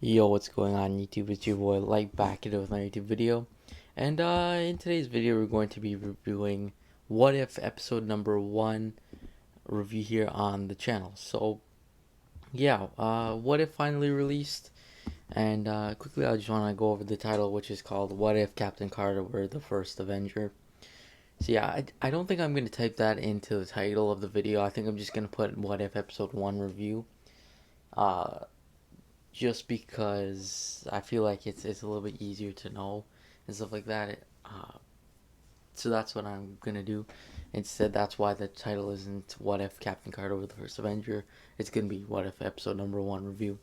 Yo, what's going on YouTube? It's your boy Light back into with my YouTube video. And in today's video we're going to be reviewing What If episode number 1 review here on the channel. So yeah, What If finally released, and quickly I just want to go over the title, which is called What If Captain Carter Were the First Avenger. So yeah, I don't think I'm going to type that into the title of the video. I think I'm just going to put What If episode 1 review. Uh, just because I feel like it's a little bit easier to know and stuff like that. So that's what I'm gonna do. Instead, that's why the title isn't "What If Captain Carter Were the First Avenger." It's gonna be "What If Episode Number 1 Review."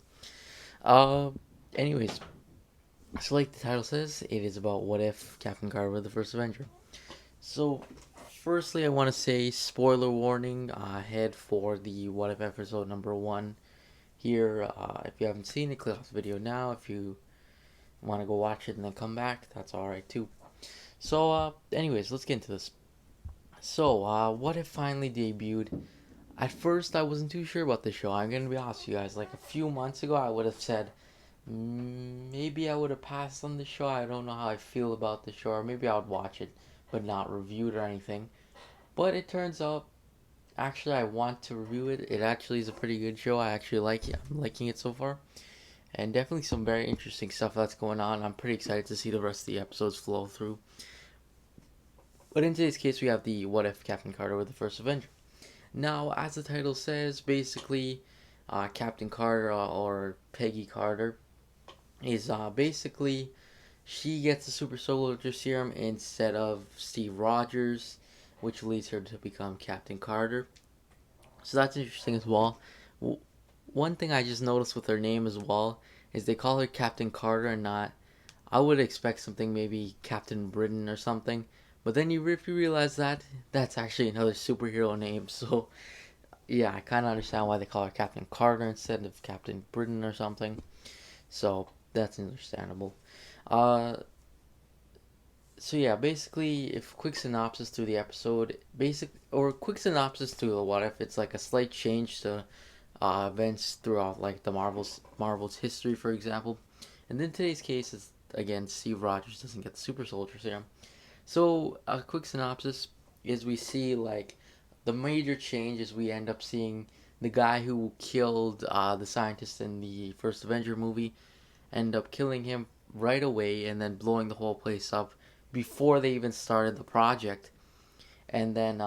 Uh, anyways, so like the title says, it is about what if Captain Carter were the first Avenger. So, firstly, I want to say spoiler warning ahead for the What If episode number 1 here. If you haven't seen it, click off the video now. If you want to go watch it and then come back, that's alright too. So, anyways, let's get into this. So, What If finally debuted. At first, I wasn't too sure about the show. I'm gonna be honest with you guys. Like a few months ago, I would have said maybe I would have passed on the show. I don't know how I feel about the show, or maybe I would watch it but not review it or anything. But it turns out, actually, I want to review it. It actually is a pretty good show. I actually like it. I'm liking it so far. And definitely some very interesting stuff that's going on. I'm pretty excited to see the rest of the episodes flow through. But in today's case, we have the What If Captain Carter were the first Avenger. Now, as the title says, basically, Captain Carter or Peggy Carter is basically she gets the super soldier serum instead of Steve Rogers, which leads her to become Captain Carter. So that's interesting as well. One thing I just noticed with her name as well is they call her Captain Carter and not. I would expect something maybe Captain Britain or something, but then if you realize that that's actually another superhero name. So yeah, I kind of understand why they call her Captain Carter instead of Captain Britain or something. So that's understandable. Uh, so yeah, basically, if quick synopsis through the episode, quick synopsis to the What If, it's like a slight change to events throughout like the Marvel's history, for example. And in today's case, is again Steve Rogers doesn't get the super soldier serum. So a quick synopsis is we see like the major change is we end up seeing the guy who killed the scientist in the first Avenger movie end up killing him right away and then blowing the whole place up before they even started the project. And then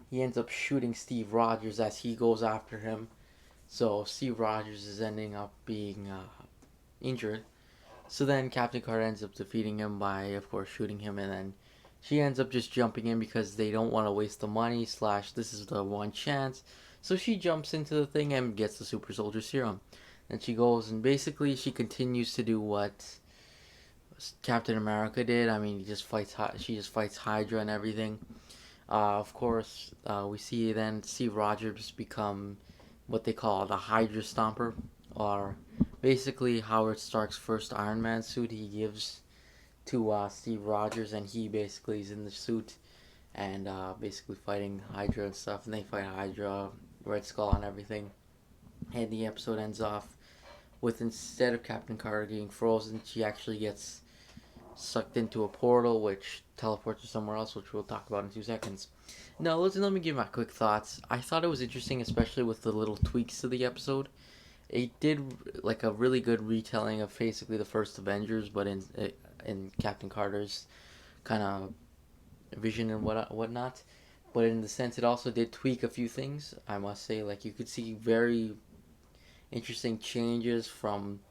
he ends up shooting Steve Rogers as he goes after him. So Steve Rogers is ending up being injured. So then Captain Carter ends up defeating him by, of course, shooting him, and then she ends up just jumping in because they don't want to waste the money. Slash, this is the one chance. So she jumps into the thing and gets the super soldier serum. And she goes and basically she continues to do what Captain America did. I mean, she just fights Hydra and everything. Of course, we see then Steve Rogers become what they call the Hydra Stomper, or basically Howard Stark's first Iron Man suit. He gives to Steve Rogers, and he basically is in the suit and basically fighting Hydra and stuff. And they fight Hydra, Red Skull, and everything. And the episode ends off with, instead of Captain Carter getting frozen, she actually gets sucked into a portal which teleports her somewhere else, which we'll talk about in 2 seconds. Now, let me give my quick thoughts. I thought it was interesting, especially with the little tweaks to the episode. It did like a really good retelling of basically the first Avengers, but in Captain Carter's kind of vision and whatnot. But in the sense, it also did tweak a few things. I must say, like you could see very interesting changes from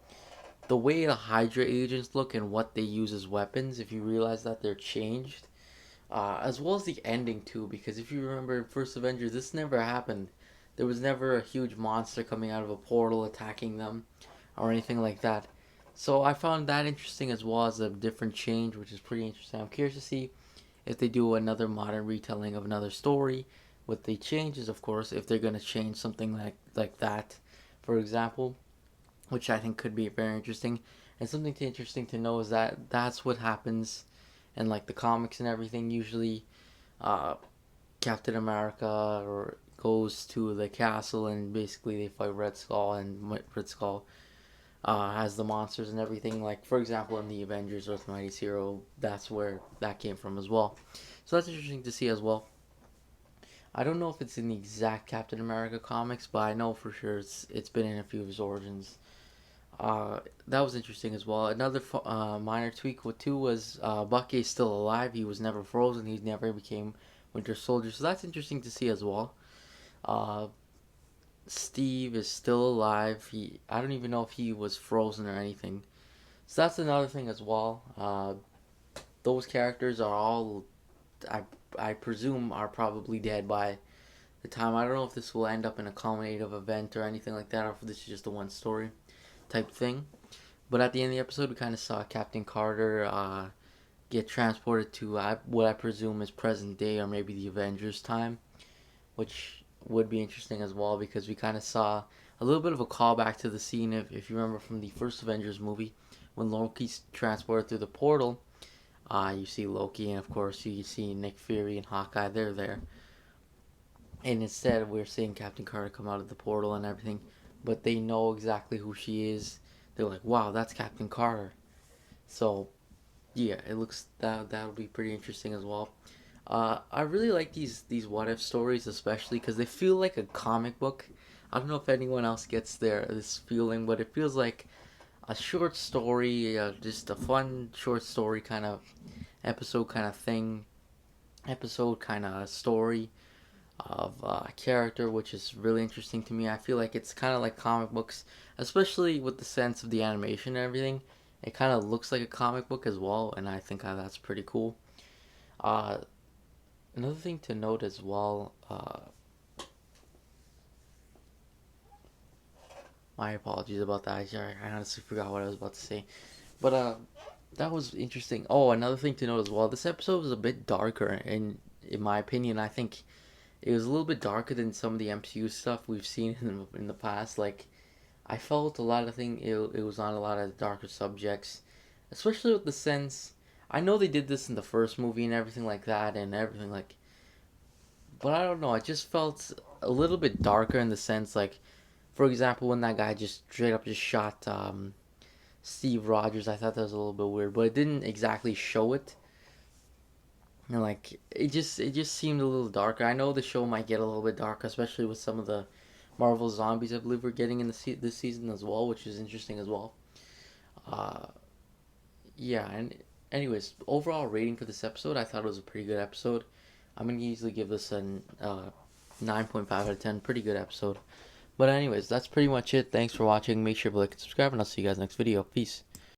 the way the Hydra agents look and what they use as weapons. If you realize that they're changed, as well as the ending too. Because if you remember in First Avengers, this never happened. There was never a huge monster coming out of a portal attacking them, or anything like that. So I found that interesting as well as a different change, which is pretty interesting. I'm curious to see if they do another modern retelling of another story with the changes, of course, if they're gonna change something like that, for example, which I think could be very interesting. And something interesting to know is that that's what happens in like the comics and everything. Usually, uh, Captain America or goes to the castle and basically they fight Red Skull, and Red Skull has the monsters and everything. Like, for example, in the Avengers Earth Mighty Zero, that's where that came from as well. So that's interesting to see as well. I don't know if it's in the exact Captain America comics, but I know for sure it's been in a few of his origins. That was interesting as well. Another minor tweak with two was Bucky is still alive. He was never frozen. He never became Winter Soldier. So that's interesting to see as well. Uh, Steve is still alive. I don't even know if he was frozen or anything. So that's another thing as well. Those characters are all, I I presume, are probably dead by the time. I don't know if this will end up in a culminative event or anything like that, or if this is just a one story type thing. But at the end of the episode, we kind of saw Captain Carter get transported to what I presume is present day or maybe the Avengers time, which would be interesting as well because we kind of saw a little bit of a callback to the scene, if you remember from the first Avengers movie, when Loki's transported through the portal. You see Loki, and of course you see Nick Fury and Hawkeye. They're there, and instead we're seeing Captain Carter come out of the portal and everything, but they know exactly who she is. They're like, "Wow, that's Captain Carter." So yeah, it looks that'll be pretty interesting as well. I really like these what if stories, especially because they feel like a comic book. I don't know if anyone else gets this feeling, but it feels like a short story, just a fun short story kind of episode kind of thing, episode kind of story of a character, which is really interesting to me. I feel like it's kind of like comic books, especially with the sense of the animation and everything. It kind of looks like a comic book as well, and I think that's pretty cool. Uh, Another thing to note as well, my apologies about that. I honestly forgot what I was about to say. But that was interesting. Oh, another thing to note as well. This episode was a bit darker, and in my opinion, I think it was a little bit darker than some of the MCU stuff we've seen in the past. Like, I felt a lot of things. It was on a lot of darker subjects, especially with the sense. I know they did this in the first movie and everything like that, and everything like. But I don't know. I just felt a little bit darker in the sense, like, for example, when that guy just straight up just shot Steve Rogers. I thought that was a little bit weird, but it didn't exactly show it. And like it just seemed a little darker. I know the show might get a little bit darker, especially with some of the Marvel zombies I believe we're getting in this season as well, which is interesting as well. Uh, yeah, and anyways, overall rating for this episode, I thought it was a pretty good episode. I'm gonna easily give this an 9.5 out of 10. Pretty good episode. But anyways, that's pretty much it. Thanks for watching. Make sure to like and subscribe, and I'll see you guys next video. Peace.